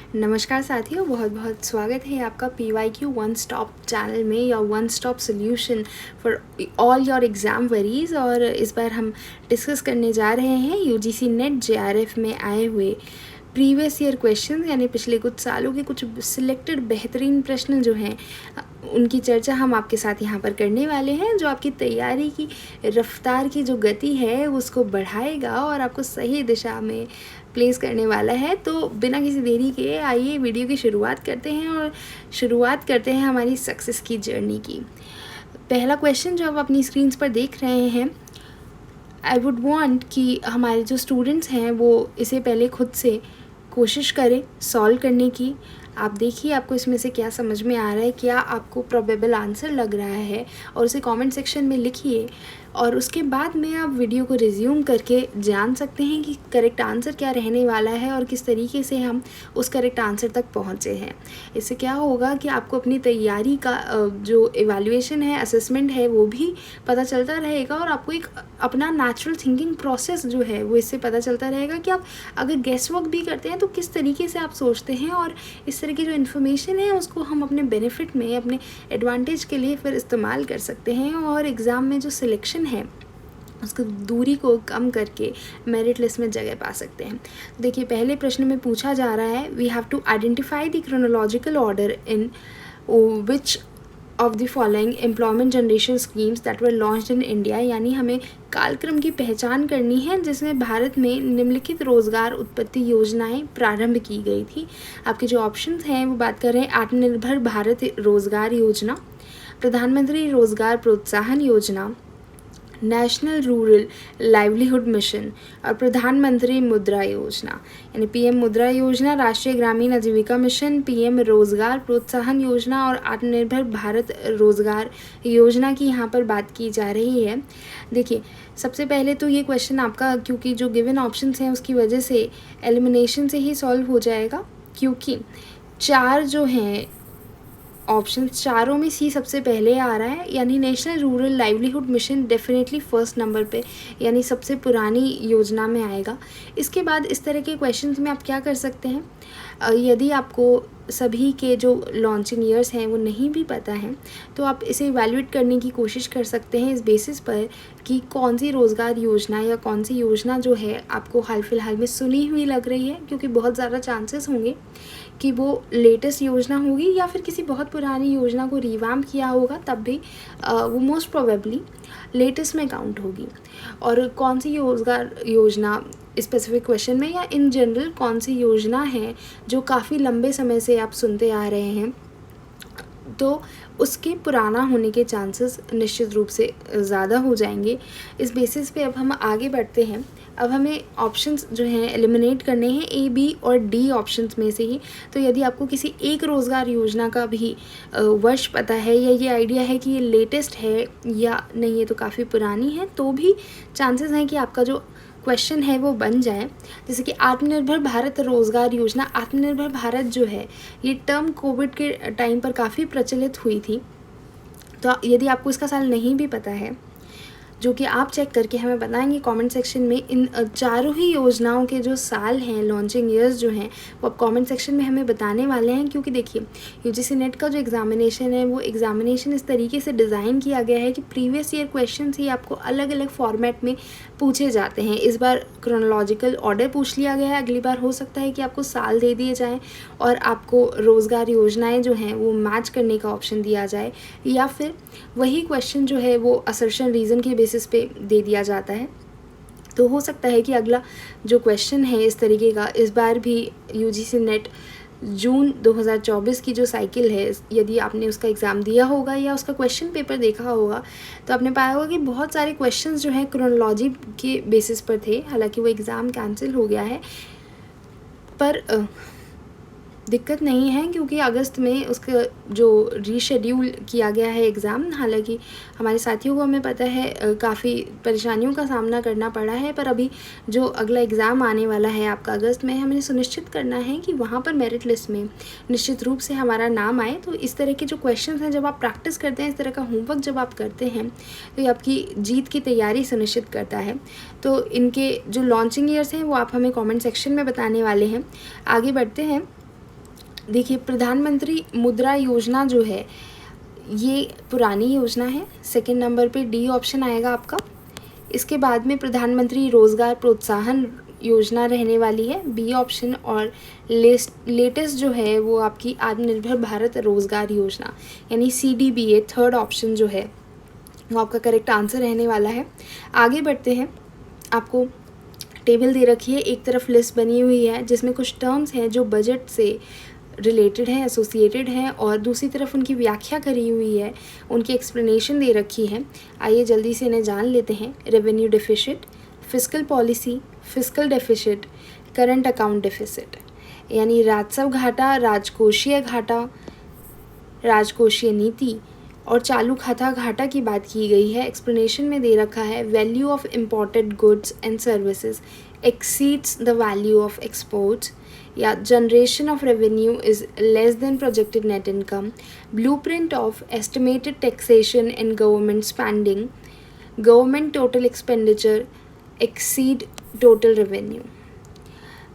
नमस्कार साथियों, बहुत बहुत स्वागत है आपका PYQ वन स्टॉप चैनल में या one stop solution for all your exam worries. और इस बार हम डिस्कस करने जा रहे हैं UGC नेट JRF में आए हुए प्रीवियस ईयर क्वेश्चन, यानी पिछले कुछ सालों के कुछ सिलेक्टेड बेहतरीन प्रश्न जो हैं उनकी चर्चा हम आपके साथ यहाँ पर करने वाले हैं, जो आपकी तैयारी की रफ्तार की जो गति है उसको बढ़ाएगा और आपको सही दिशा में प्लेस करने वाला है। तो बिना किसी देरी के आइए वीडियो की शुरुआत करते हैं और शुरुआत करते हैं हमारी सक्सेस की जर्नी की। पहला क्वेश्चन जो आप अपनी स्क्रीन्स पर देख रहे हैं, आई वुड वांट कि हमारे जो स्टूडेंट्स हैं वो इसे पहले खुद से कोशिश करें सॉल्व करने की। आप देखिए आपको इसमें से क्या समझ में आ रहा है, क्या आपको प्रोबेबल आंसर लग रहा है, और उसे कमेंट सेक्शन में लिखिए। और उसके बाद में आप वीडियो को रिज्यूम करके जान सकते हैं कि करेक्ट आंसर क्या रहने वाला है और किस तरीके से हम उस करेक्ट आंसर तक पहुँचे हैं। इससे क्या होगा कि आपको अपनी तैयारी का जो इवैल्यूएशन है, असेसमेंट है, वो भी पता चलता रहेगा और आपको एक अपना नेचुरल थिंकिंग प्रोसेस जो है वो इससे पता चलता रहेगा कि आप अगर गेस वर्क भी करते हैं तो किस तरीके से आप सोचते हैं, और इस तरह की जो इन्फॉर्मेशन है उसको हम अपने बेनिफिट में, अपने एडवांटेज के लिए फिर इस्तेमाल कर सकते हैं और एग्ज़ाम में जो सिलेक्शन है उसकी दूरी को कम करके मेरिट लिस्ट में जगह पा सकते हैं। देखिए पहले प्रश्न में पूछा जा रहा है, we have to identify the chronological order in which of the following employment generation schemes that were launched in India. यानी हमें कालक्रम की पहचान करनी है जिसमें भारत में निम्नलिखित रोज़गार उत्पत्ति योजनाएं प्रारंभ की गई थी। आपके जो ऑप्शंस हैं वो बात कर रहे हैं आत्मनिर्भर भारत रोज़गार योजना, प्रधानमंत्री रोज़गार प्रोत्साहन योजना, नेशनल रूरल लाइवलीहुड मिशन और प्रधानमंत्री मुद्रा योजना। यानी PM मुद्रा योजना, राष्ट्रीय ग्रामीण आजीविका मिशन, PM रोज़गार प्रोत्साहन योजना और आत्मनिर्भर भारत रोज़गार योजना की यहाँ पर बात की जा रही है। देखिए सबसे पहले तो ये क्वेश्चन आपका, क्योंकि जो गिवन ऑप्शंस हैं उसकी वजह से एलिमिनेशन से ही सॉल्व हो जाएगा, क्योंकि चार जो हैं ऑप्शन चारों में C सबसे पहले आ रहा है। यानी national rural livelihood mission definitely first number पे, यानी सबसे पुरानी योजना में आएगा। इसके बाद इस तरह के क्वेश्चंस में आप क्या कर सकते हैं, यदि आपको सभी के जो लॉन्चिंग ईयर्स हैं वो नहीं भी पता हैं तो आप इसे इवैल्यूएट करने की कोशिश कर सकते हैं इस बेसिस पर कि कौन सी रोज़गार योजना या कौन सी योजना जो है आपको हाल फिलहाल में सुनी हुई लग रही है, क्योंकि बहुत ज़्यादा चांसेस होंगे कि वो लेटेस्ट योजना होगी या फिर किसी बहुत पुरानी योजना को रिवैम्प किया होगा, तब भी वो मोस्ट प्रोबेबली लेटेस्ट में काउंट होगी। और कौन सी रोज़गार योजना स्पेसिफिक क्वेश्चन में या इन जनरल कौन सी योजना है जो काफ़ी लंबे समय से आप सुनते आ रहे हैं, तो उसके पुराना होने के चांसेस निश्चित रूप से ज़्यादा हो जाएंगे। इस बेसिस पे अब हम आगे बढ़ते हैं। अब हमें ऑप्शंस जो हैं एलिमिनेट करने हैं A, B और D ऑप्शंस में से ही। तो यदि आपको किसी एक रोज़गार योजना का भी वर्ष पता है या ये आइडिया है कि ये लेटेस्ट है या नहीं, ये तो काफ़ी पुरानी है, तो भी चांसेस हैं कि आपका जो क्वेश्चन है वो बन जाए। जैसे कि आत्मनिर्भर भारत रोज़गार योजना, आत्मनिर्भर भारत जो है ये टर्म कोविड के टाइम पर काफ़ी प्रचलित हुई थी। तो यदि आपको इसका साल नहीं भी पता है, जो कि आप चेक करके हमें बताएंगे कमेंट सेक्शन में, इन चारों ही योजनाओं के जो साल हैं, लॉन्चिंग ईयर्स जो हैं, वो आप कमेंट सेक्शन में हमें बताने वाले हैं। क्योंकि देखिए UGC नेट का जो एग्ज़ामिनेशन है वो एग्ज़ामिनेशन इस तरीके से डिज़ाइन किया गया है कि प्रीवियस ईयर क्वेश्चन ही आपको अलग अलग फॉर्मेट में पूछे जाते हैं। इस बार क्रोनोलॉजिकल ऑर्डर पूछ लिया गया है, अगली बार हो सकता है कि आपको साल दे दिए जाएँ और आपको रोज़गार योजनाएँ जो हैं वो मैच करने का ऑप्शन दिया जाए, या फिर वही क्वेश्चन जो है वो असर्शन रीज़न के बेसिस पे दे दिया जाता है। तो हो सकता है कि अगला जो क्वेश्चन है इस तरीके का इस बार भी UGC नेट जून 2024 की जो साइकिल है, यदि आपने उसका एग्ज़ाम दिया होगा या उसका क्वेश्चन पेपर देखा होगा तो आपने पाया होगा कि बहुत सारे क्वेश्चंस जो हैं क्रोनोलॉजी के बेसिस पर थे। हालांकि वो एग्ज़ाम कैंसिल हो गया है, पर दिक्कत नहीं है, क्योंकि अगस्त में उसका जो रीशेड्यूल किया गया है एग्ज़ाम। हालांकि हमारे साथियों को हमें पता है काफ़ी परेशानियों का सामना करना पड़ा है, पर अभी जो अगला एग्ज़ाम आने वाला है आपका अगस्त में, हमें सुनिश्चित करना है कि वहाँ पर मेरिट लिस्ट में निश्चित रूप से हमारा नाम आए। तो इस तरह के जो क्वेश्चन हैं, जब आप प्रैक्टिस करते हैं, इस तरह का होमवर्क जब आप करते हैं, तो ये आपकी जीत की तैयारी सुनिश्चित करता है। तो इनके जो लॉन्चिंग ईयर्स हैं वो आप हमें कॉमेंट सेक्शन में बताने वाले हैं। आगे बढ़ते हैं। देखिए, प्रधानमंत्री मुद्रा योजना जो है ये पुरानी योजना है। सेकंड नंबर पे डी ऑप्शन आएगा आपका। इसके बाद में प्रधानमंत्री रोज़गार प्रोत्साहन योजना रहने वाली है, बी ऑप्शन। और लेटेस्ट जो है वो आपकी आत्मनिर्भर भारत रोज़गार योजना यानी CDBA थर्ड ऑप्शन जो है वो आपका करेक्ट आंसर रहने वाला है। आगे बढ़ते हैं। आपको टेबल दे रखी है, एक तरफ लिस्ट बनी हुई है जिसमें कुछ टर्म्स हैं जो बजट से रिलेटेड हैं, एसोसिएटेड हैं, और दूसरी तरफ उनकी व्याख्या करी हुई है, उनकी एक्सप्लेनेशन दे रखी है। आइए जल्दी से इन्हें जान लेते हैं। Revenue deficit, fiscal policy, fiscal deficit, current account deficit यानी राजस्व घाटा, राजकोषीय घाटा, राजकोषीय नीति और चालू खाता घाटा की बात की गई है। एक्सप्लेनेशन में दे रखा है value of imported goods and services exceeds the value of exports, या generation of revenue is less than projected net income, blueprint of estimated taxation and government spending, government total expenditure exceed total revenue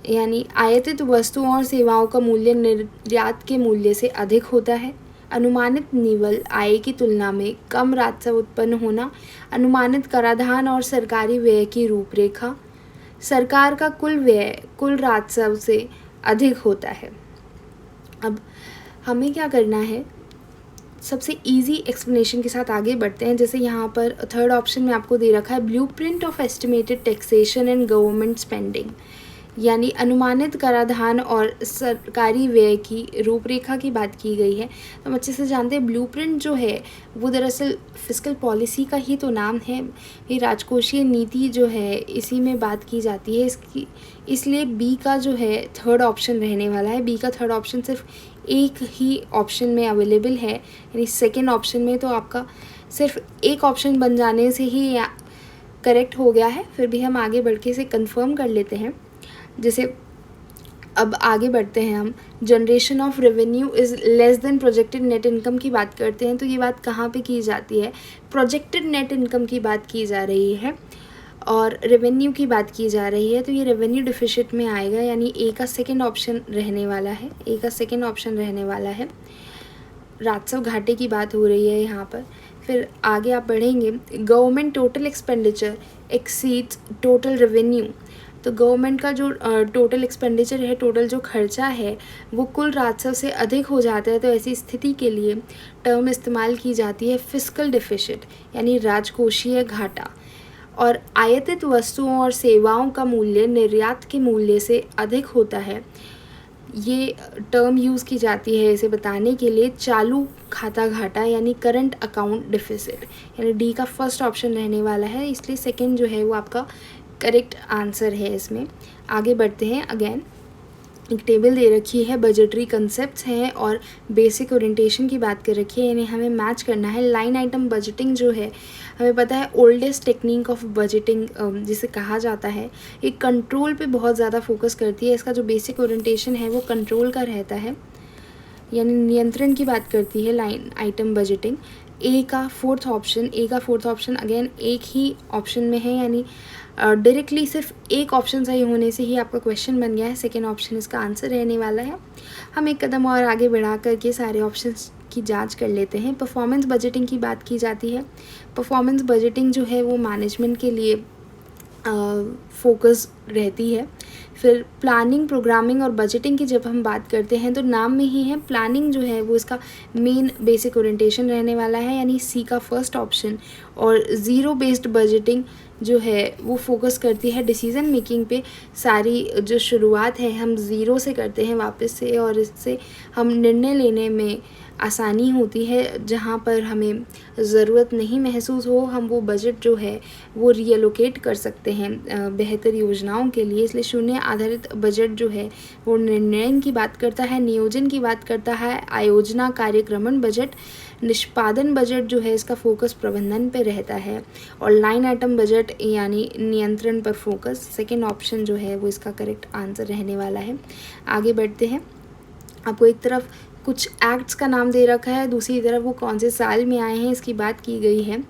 यानी आयातित वस्तुओं और सेवाओं का मूल्य निर्यात के मूल्य से अधिक होता है, अनुमानित निवल आय की तुलना में कम राजस्व उत्पन्न होना, अनुमानित कराधान और सरकारी व्यय की रूपरेखा, सरकार का कुल व्यय कुल राजस्व से अधिक होता है। अब हमें क्या करना है, सबसे इजी एक्सप्लेनेशन के साथ आगे बढ़ते हैं। जैसे यहाँ पर थर्ड ऑप्शन में आपको दे रखा है blueprint of estimated taxation and government spending यानी अनुमानित कराधान और सरकारी व्यय की रूपरेखा की बात की गई है। तो हम अच्छे से जानते हैं ब्लूप्रिंट जो है वो दरअसल फिस्कल पॉलिसी का ही तो नाम है। ये राजकोषीय नीति जो है इसी में बात की जाती है इसकी, इसलिए बी का जो है थर्ड ऑप्शन रहने वाला है। बी का थर्ड ऑप्शन सिर्फ एक ही ऑप्शन में अवेलेबल है, यानी सेकेंड ऑप्शन में तो आपका सिर्फ एक ऑप्शन बन जाने से ही करेक्ट हो गया है। फिर भी हम आगे बढ़ के इसे कन्फर्म कर लेते हैं। जैसे अब आगे बढ़ते हैं हम, generation of revenue is less than projected net income की बात करते हैं। तो ये बात कहाँ पे की जाती है, प्रोजेक्टेड नेट इनकम की बात की जा रही है और रेवेन्यू की बात की जा रही है। तो ये रेवेन्यू डिफिसिट में आएगा, यानी ए का सेकंड ऑप्शन रहने वाला है। ए का सेकंड ऑप्शन रहने वाला है। राजस्व घाटे की बात हो रही है यहाँ पर। फिर आगे आप बढ़ेंगे, government total expenditure exceeds total revenue. तो गवर्नमेंट का जो टोटल एक्सपेंडिचर है, टोटल जो खर्चा है वो कुल राजस्व से अधिक हो जाता है। तो ऐसी स्थिति के लिए टर्म इस्तेमाल की जाती है फिस्कल डेफिसिट यानी राजकोषीय घाटा। और आयातित वस्तुओं और सेवाओं का मूल्य निर्यात के मूल्य से अधिक होता है, ये टर्म यूज़ की जाती है इसे बताने के लिए चालू खाता घाटा यानी करंट अकाउंट डेफिसिट, यानी डी का फर्स्ट ऑप्शन रहने वाला है। इसलिए सेकंड जो है वो आपका करेक्ट आंसर है। इसमें आगे बढ़ते हैं। अगेन एक टेबल दे रखी है, बजटरी कंसेप्ट्स हैं और बेसिक ओरिएंटेशन की बात कर रखी है, यानी हमें मैच करना है। लाइन आइटम बजटिंग जो है हमें पता है ओल्डेस्ट टेक्निक ऑफ बजटिंग जिसे कहा जाता है, ये कंट्रोल पे बहुत ज़्यादा फोकस करती है। इसका जो बेसिक ओरिएंटेशन है वो कंट्रोल का रहता है, यानी नियंत्रण की बात करती है लाइन आइटम बजटिंग। ए का फोर्थ ऑप्शन अगेन एक ही ऑप्शन में है, यानी डायरेक्टली सिर्फ एक ऑप्शन सही होने से ही आपका क्वेश्चन बन गया है। सेकेंड ऑप्शन इसका आंसर रहने वाला है। हम एक कदम और आगे बढ़ा करके सारे ऑप्शंस की जांच कर लेते हैं। परफॉर्मेंस बजटिंग की बात की जाती है। परफॉर्मेंस बजटिंग जो है वो मैनेजमेंट के लिए फोकस रहती है। फिर प्लानिंग, प्रोग्रामिंग और बजटिंग की जब हम बात करते हैं तो नाम में ही है, प्लानिंग जो है वो इसका मेन बेसिक ओरिएंटेशन रहने वाला है, यानी सी का फर्स्ट ऑप्शन। और ज़ीरो बेस्ड बजटिंग जो है वो फोकस करती है डिसीज़न मेकिंग पे। सारी जो शुरुआत है हम ज़ीरो से करते हैं वापस से, और इससे हम निर्णय लेने में आसानी होती है। जहाँ पर हमें ज़रूरत नहीं महसूस हो, हम वो बजट जो है वो रीएलोकेट कर सकते हैं बेहतर योजनाओं के लिए। इसलिए शून्य आधारित बजट जो है वो निर्णय की बात करता है, नियोजन की बात करता है, आयोजना कार्यक्रमण बजट। निष्पादन बजट जो है इसका फोकस प्रबंधन पे रहता है, और लाइन आइटम बजट यानी नियंत्रण पर फोकस। सेकेंड ऑप्शन जो है वो इसका करेक्ट आंसर रहने वाला है। आगे बढ़ते हैं। आपको एक तरफ कुछ एक्ट्स का नाम दे रखा है, दूसरी तरफ वो कौन से साल में आए हैं इसकी बात की गई है।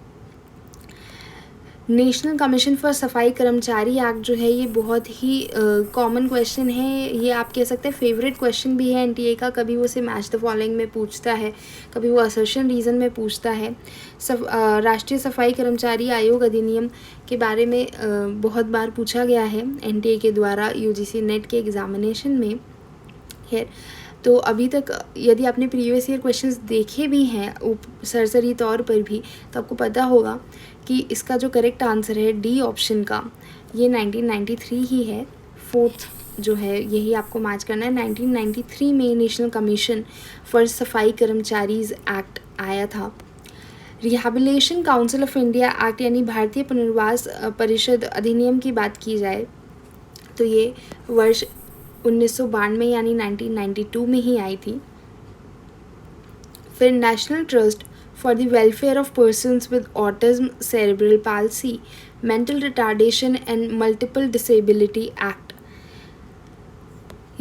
नेशनल कमीशन फॉर सफाई कर्मचारी एक्ट जो है ये बहुत ही कॉमन क्वेश्चन है, ये आप कह सकते हैं फेवरेट क्वेश्चन भी है एनटीए का। कभी वो से मैच द फॉलोइंग में पूछता है, कभी वो असर्शन रीज़न में पूछता है। राष्ट्रीय सफाई कर्मचारी आयोग अधिनियम के बारे में बहुत बार पूछा गया है एनटीए के द्वारा यूजीसी नेट के एग्जामिनेशन में है। तो अभी तक यदि आपने प्रीवियस ईयर क्वेश्चंस देखे भी हैं सरसरी तौर पर भी, तो आपको पता होगा कि इसका जो करेक्ट आंसर है डी ऑप्शन का, ये 1993 ही है। फोर्थ जो है यही आपको मैच करना है। 1993 में नेशनल कमीशन फॉर सफाई कर्मचारीज एक्ट आया था। Rehabilitation council of India act यानी भारतीय पुनर्वास परिषद अधिनियम की बात की जाए तो ये वर्ष 1992 यानी 1992 में ही आई थी। फिर national trust for the welfare of persons with autism, cerebral palsy, mental retardation and multiple disability act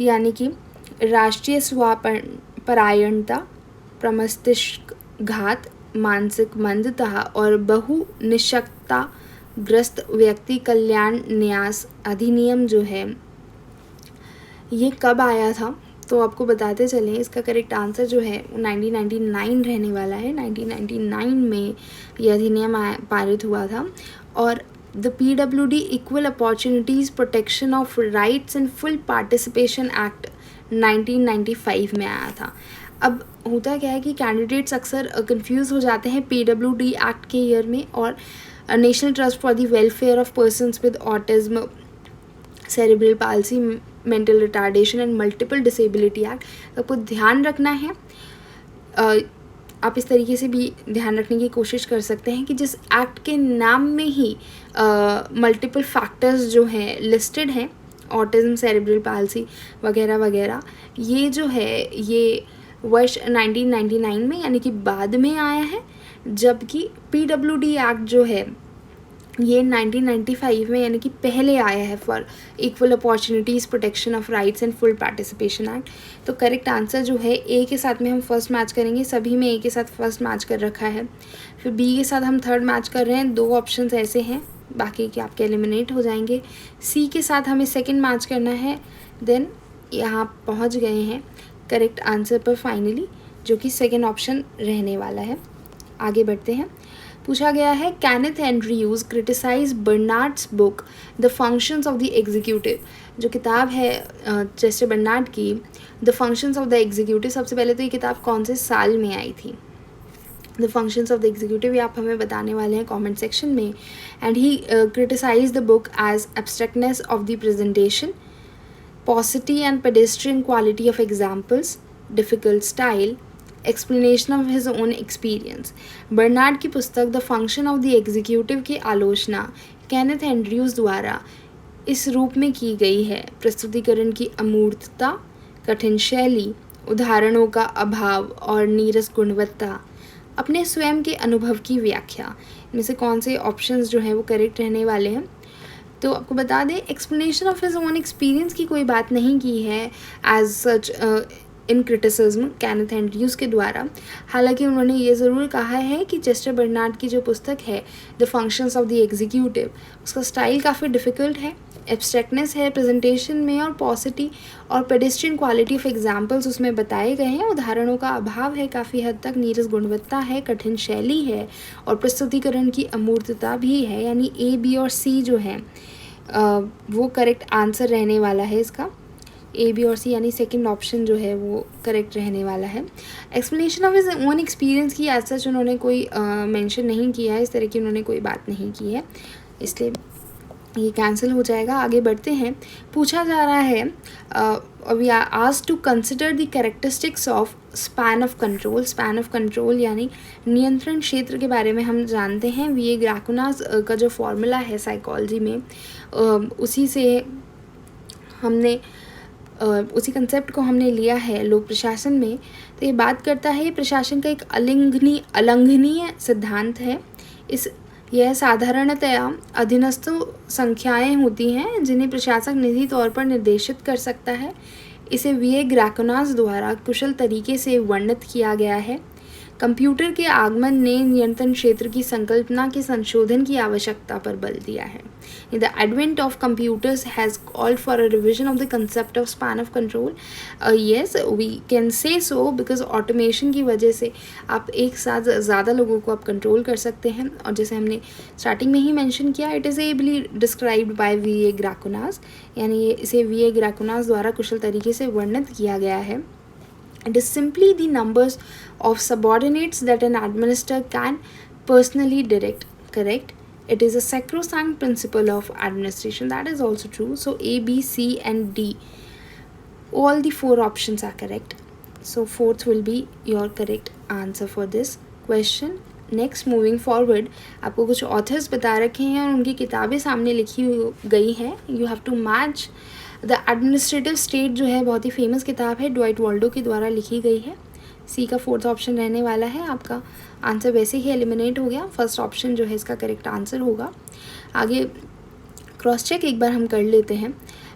यानी कि राष्ट्रीय स्वापरायणता, प्रमस्तिष्क घात, मानसिक मंदता और बहुनिशक्ता ग्रस्त व्यक्ति कल्याण न्यास अधिनियम जो है ये कब आया था, तो आपको बताते चलें इसका करेक्ट आंसर जो है 1999 रहने वाला है। 1999 में ये अधिनियम पारित हुआ था। और the PWD equal opportunities protection of rights and full participation act 1995 में आया था। अब होता क्या है कि कैंडिडेट्स अक्सर कंफ्यूज हो जाते हैं PWD एक्ट के ईयर में और national trust for the welfare of persons with autism, cerebral palsy, mental retardation and multiple disability act. आपको ध्यान रखना है, आप इस तरीके से भी ध्यान रखने की कोशिश कर सकते हैं कि जिस एक्ट के नाम में ही मल्टीपल फैक्टर्स जो हैं लिस्टेड हैं, ऑटिज्म, सेरेब्रल पाल्सी वगैरह वगैरह, ये जो है ये वर्ष 1999 में यानी कि बाद में आया है, जबकि PWD एक्ट जो है ये 1995 में यानी कि पहले आया है, for equal opportunities protection of rights and full participation act. तो करेक्ट आंसर जो है ए के साथ में हम फर्स्ट मैच करेंगे, सभी में ए के साथ फर्स्ट मैच कर रखा है। फिर बी के साथ हम थर्ड मैच कर रहे हैं, 2 ऑप्शंस ऐसे हैं, बाकी के आपके एलिमिनेट हो जाएंगे। सी के साथ हमें सेकेंड मैच करना है, देन यहाँ पहुँच गए हैं करेक्ट आंसर पर फाइनली, जो कि सेकेंड ऑप्शन रहने वाला है। आगे बढ़ते हैं। पूछा गया है Kenneth Andrews criticise Bernard's book the functions of the executive. जो किताब है चेस्टर बर्नार्ड की the functions of the executive, सबसे पहले तो ये किताब कौन से साल में आई थी? The functions of the executive ये आप हमें बताने वाले हैं कमेंट सेक्शन में। And he criticise the book as abstractness of the presentation, paucity and pedestrian quality of examples, difficult style, explanation of his own experience। Bernard की पुस्तक the function of the executive की आलोचना Kenneth Andrews द्वारा इस रूप में की गई है: प्रस्तुतिकरण की अमूर्तता, कठिन शैली, उदाहरणों का अभाव और नीरस गुणवत्ता, अपने स्वयं के अनुभव की व्याख्या। इनमें से कौन से ऑप्शंस जो हैं वो करेक्ट रहने वाले हैं? तो आपको बता दें explanation of his own experience की कोई बात नहीं की है एज सच इन क्रिटिसिज्म कैनेथ एंड्रयूज के द्वारा। हालांकि उन्होंने ये ज़रूर कहा है कि चेस्टर बर्नार्ड की जो पुस्तक है the functions of the executive, उसका स्टाइल काफ़ी डिफ़िकल्ट है, एब्स्ट्रैक्टनेस है प्रेजेंटेशन में और पॉसिटी और पेडेस्ट्रियन क्वालिटी ऑफ एग्जाम्पल्स उसमें बताए गए हैं, उदाहरणों का अभाव है काफ़ी हद तक, नीरस गुणवत्ता है, कठिन शैली है और प्रस्तुतिकरण की अमूर्तता भी है। यानी ए, बी और सी जो है वो करेक्ट आंसर रहने वाला है इसका। ए, बी और सी यानी सेकंड ऑप्शन जो है वो करेक्ट रहने वाला है। Explanation of his own experience की एज सच उन्होंने कोई मेंशन नहीं किया है, इस तरह की उन्होंने कोई बात नहीं की है, इसलिए ये कैंसिल हो जाएगा। आगे बढ़ते हैं। पूछा जा रहा है we are asked to consider the characteristics of span of control. Span of control यानी नियंत्रण क्षेत्र के बारे में हम जानते हैं। वी ग्राकुनाज का जो फॉर्मूला है साइकोलॉजी में उसी से हमने उसी कंसेप्ट को हमने लिया है लोक प्रशासन में। तो ये बात करता है, ये प्रशासन का एक अलंघनीय सिद्धांत है। यह साधारणतया अधीनस्थ संख्याएं होती हैं जिन्हें प्रशासक निजी तौर पर निर्देशित कर सकता है। इसे वी ग्राकुनाज द्वारा कुशल तरीके से वर्णित किया गया है। कंप्यूटर के आगमन ने नियंत्रण क्षेत्र की संकल्पना के संशोधन की आवश्यकता पर बल दिया है. The advent of computers has called for a revision of the concept of span of control. Yes, we can say so because automation की वजह से आप एक साथ ज़्यादा लोगों को आप कंट्रोल कर सकते हैं. और जैसे हमने स्टार्टिंग में ही मेंशन किया, it is ably described by V A. Graicunas, यानी इसे वी.ए. ग्राकुनास द्वारा कुशल तरीके से वर्णित किया गया है. It is simply the numbers of subordinates that an administrator can personally direct, correct? It is a sacrosanct principle of administration. That is also true. So A, B, C and D, all the 4 options are correct. So fourth will be your correct answer for this question. Next moving forward, आपको कुछ authors बता रखे हैं और उनकी किताबें सामने लिखी गई हैं. You have to match the administrative state, जो है बहुत ही फेमस किताब है, ड्वाइट वॉल्डो के द्वारा लिखी गई है. सी का 4th ऑप्शन रहने वाला है. आपका आंसर वैसे ही एलिमिनेट हो गया. फर्स्ट ऑप्शन जो है इसका करेक्ट आंसर होगा. आगे क्रॉस चेक एक बार हम कर लेते हैं.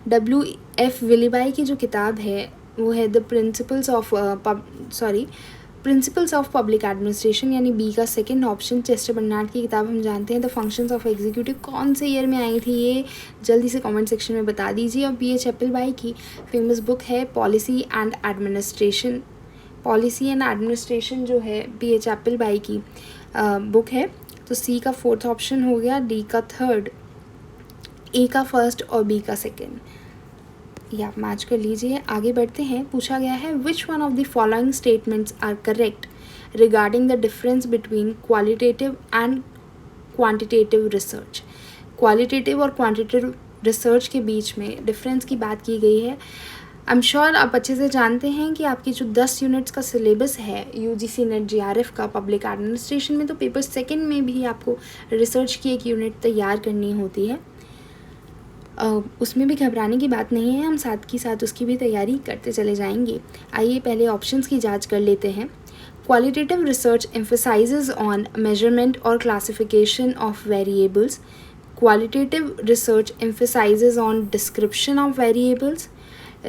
W.F. विलीबाई की जो किताब है वो है the principles of public administration, यानी बी का 2nd ऑप्शन. चेस्टर बर्नार्ड की किताब हम जानते हैं द फंक्शंस ऑफ एग्जीक्यूटिव. कौन से ईयर में आई थी ये जल्दी से कमेंट सेक्शन में बता दीजिए. और B.H. एप्पलबाई की फेमस बुक है policy and administration. Policy and administration जो है B.H. एप्पलबाई की बुक है. तो सी का 4th ऑप्शन हो गया, डी का 3rd, ए का 1st और बी का 2nd. ये आप मैच कर लीजिए. आगे बढ़ते हैं. पूछा गया है which one of the following statements are correct regarding the difference between qualitative and quantitative research. Qualitative और क्वांटिटेटिव रिसर्च के बीच में डिफरेंस की बात की गई है. आई एम श्योर आप अच्छे से जानते हैं कि आपकी जो 10 यूनिट्स का सिलेबस है UGC नेट JRF का पब्लिक एडमिनिस्ट्रेशन में, तो पेपर 2nd में भी आपको रिसर्च की एक यूनिट तैयार करनी होती है. उसमें भी घबराने की बात नहीं है, हम साथ की साथ उसकी भी तैयारी करते चले जाएंगे. आइए पहले ऑप्शंस की जांच कर लेते हैं. Qualitative research emphasises on measurement और classification of variables. Qualitative research emphasises on description of variables.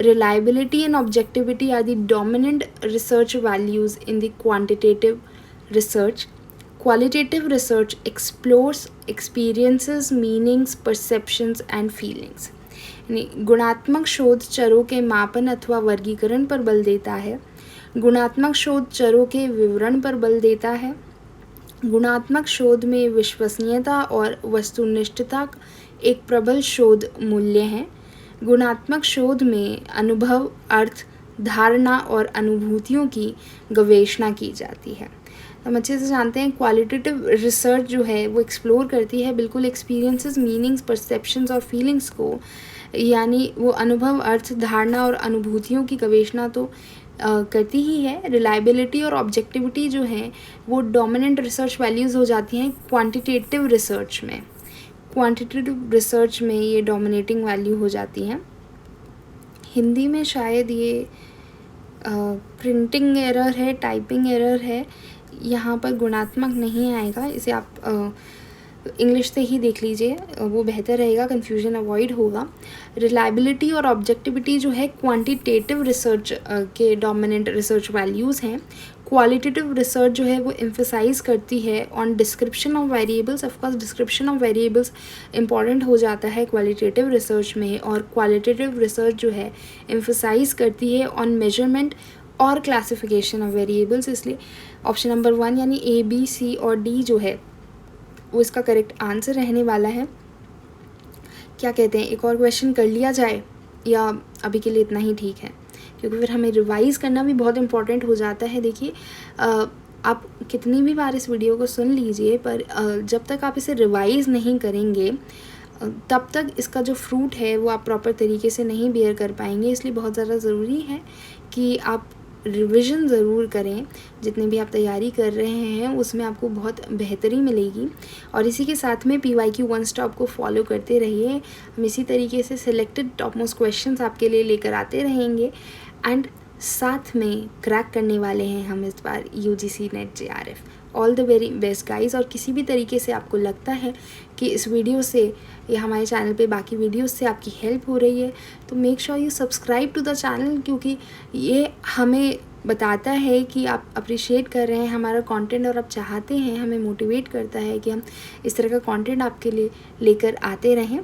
Reliability and objectivity are the dominant research values in the quantitative research. Qualitative research explores experiences, meanings, perceptions and feelings. यानी गुणात्मक शोध चरों के मापन अथवा वर्गीकरण पर बल देता है. गुणात्मक शोध चरों के विवरण पर बल देता है. गुणात्मक शोध में विश्वसनीयता और वस्तुनिष्ठता एक प्रबल शोध मूल्य हैं. गुणात्मक शोध में अनुभव, अर्थ, धारणा और अनुभूतियों की गवेषणा की जाती है. हम अच्छे से जानते हैं क्वालिटेटिव रिसर्च जो है वो एक्सप्लोर करती है बिल्कुल एक्सपीरियंसेस, मीनिंग्स, परसेप्शंस और फीलिंग्स को, यानी वो अनुभव, अर्थ, धारणा और अनुभूतियों की गवेषणा तो करती ही है. रिलायबिलिटी और ऑब्जेक्टिविटी जो है वो डोमिनेंट रिसर्च वैल्यूज़ हो जाती हैं क्वांटिटेटिव रिसर्च में. क्वांटिटेटिव रिसर्च में ये डोमिनेटिंग वैल्यू हो जाती हैं. हिंदी में शायद ये प्रिंटिंग एरर है, टाइपिंग एरर है, यहाँ पर गुणात्मक नहीं आएगा. इसे आप इंग्लिश से ही देख लीजिए, वो बेहतर रहेगा, कन्फ्यूजन अवॉइड होगा. रिलायबिलिटी और ऑब्जेक्टिविटी जो है क्वांटिटेटिव रिसर्च के डोमिनेंट रिसर्च वैल्यूज़ हैं. क्वालिटेटिव रिसर्च जो है वो एम्फसाइज करती है on description of variables. Of course description of variables important हो जाता है क्वालिटेटिव रिसर्च में. और क्वालिटेटिव रिसर्च जो है एम्फसाइज करती है ऑन मेजरमेंट और क्लासिफिकेशन ऑफ वेरिएबल्स. इसलिए ऑप्शन नंबर 1 यानी A, B, C और D जो है वो इसका करेक्ट आंसर रहने वाला है. क्या कहते हैं, एक और क्वेश्चन कर लिया जाए या अभी के लिए इतना ही ठीक है, क्योंकि फिर हमें रिवाइज़ करना भी बहुत इम्पॉर्टेंट हो जाता है. देखिए आप कितनी भी बार इस वीडियो को सुन लीजिए, पर जब तक आप इसे रिवाइज़ नहीं करेंगे तब तक इसका जो फ्रूट है वो आप प्रॉपर तरीके से नहीं बेयर कर पाएंगे. इसलिए बहुत ज़्यादा ज़रूरी है कि आप रिवीजन ज़रूर करें. जितने भी आप तैयारी कर रहे हैं उसमें आपको बहुत बेहतरी मिलेगी. और इसी के साथ में PYQ वन स्टॉप को फॉलो करते रहिए. हम इसी तरीके से सिलेक्टेड टॉप मोस्ट क्वेश्चंस आपके लिए लेकर आते रहेंगे. एंड साथ में क्रैक करने वाले हैं हम इस बार UGC net JRF. All the very best guys. और किसी भी तरीके से आपको लगता है कि इस वीडियो से या हमारे चैनल पे बाकी वीडियोस से आपकी हेल्प हो रही है, तो make sure you subscribe to the channel, क्योंकि ये हमें बताता है कि आप अप्रिशिएट कर रहे हैं हमारा कंटेंट और आप चाहते हैं, हमें मोटिवेट करता है कि हम इस तरह का कंटेंट आपके लिए लेकर आते रहें।